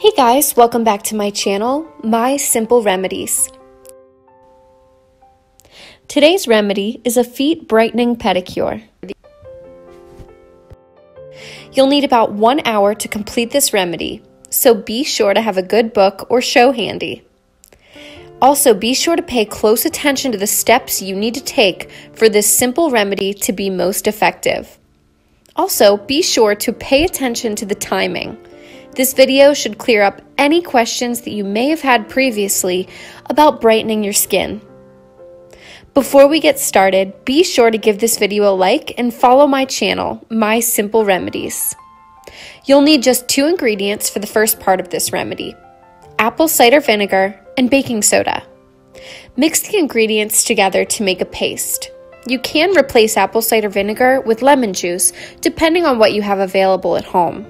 Hey guys, welcome back to my channel, My Simple Remedies. Today's remedy is a feet brightening pedicure. You'll need about 1 hour to complete this remedy, so be sure to have a good book or show handy. Also, be sure to pay close attention to the steps you need to take for this simple remedy to be most effective. Also, be sure to pay attention to the timing. This video should clear up any questions that you may have had previously about brightening your skin. Before we get started, be sure to give this video a like and follow my channel, My Simple Remedies. You'll need just 2 ingredients for the first part of this remedy: apple cider vinegar and baking soda. Mix the ingredients together to make a paste. You can replace apple cider vinegar with lemon juice, depending on what you have available at home.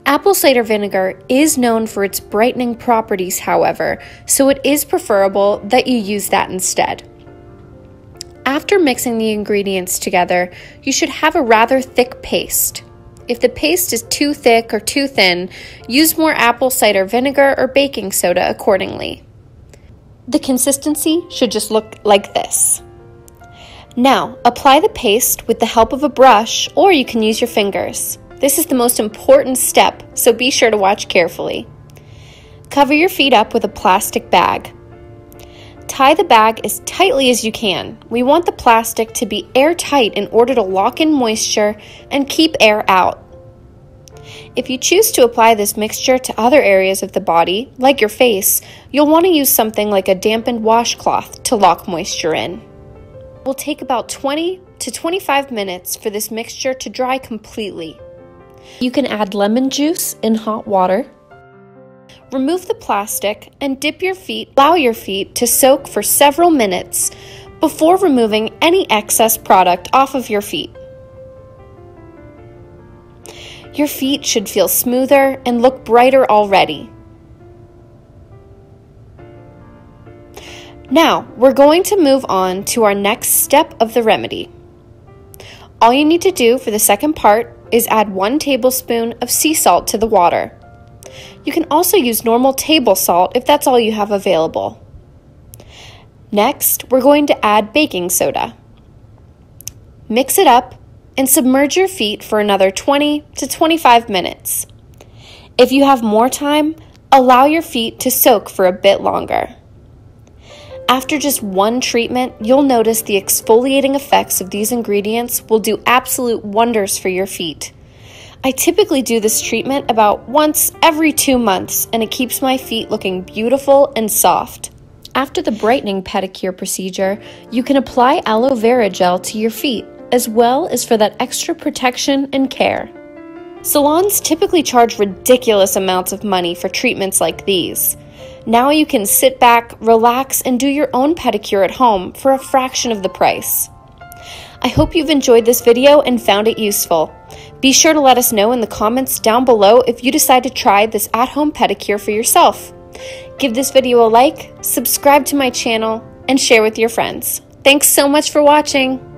Apple cider vinegar is known for its brightening properties, however, so it is preferable that you use that instead. After mixing the ingredients together, you should have a rather thick paste. If the paste is too thick or too thin, use more apple cider vinegar or baking soda accordingly. The consistency should just look like this. Now, apply the paste with the help of a brush, or you can use your fingers. This is the most important step, so be sure to watch carefully. Cover your feet up with a plastic bag. Tie the bag as tightly as you can. We want the plastic to be airtight in order to lock in moisture and keep air out. If you choose to apply this mixture to other areas of the body, like your face, you'll want to use something like a dampened washcloth to lock moisture in. It will take about 20 to 25 minutes for this mixture to dry completely. You can add lemon juice in hot water. Remove the plastic and allow your feet to soak for several minutes before removing any excess product off of your feet. Your feet should feel smoother and look brighter already. Now, we're going to move on to our next step of the remedy. All you need to do for the second part is add 1 tablespoon of sea salt to the water. You can also use normal table salt if that's all you have available. Next, we're going to add baking soda. Mix it up and submerge your feet for another 20 to 25 minutes. If you have more time, allow your feet to soak for a bit longer. After just 1 treatment, you'll notice the exfoliating effects of these ingredients will do absolute wonders for your feet. I typically do this treatment about once every 2 months, and it keeps my feet looking beautiful and soft. After the brightening pedicure procedure, you can apply aloe vera gel to your feet, as well as for that extra protection and care. Salons typically charge ridiculous amounts of money for treatments like these. Now you can sit back, relax, and do your own pedicure at home for a fraction of the price. I hope you've enjoyed this video and found it useful. Be sure to let us know in the comments down below if you decide to try this at-home pedicure for yourself. Give this video a like, subscribe to my channel, and share with your friends. Thanks so much for watching!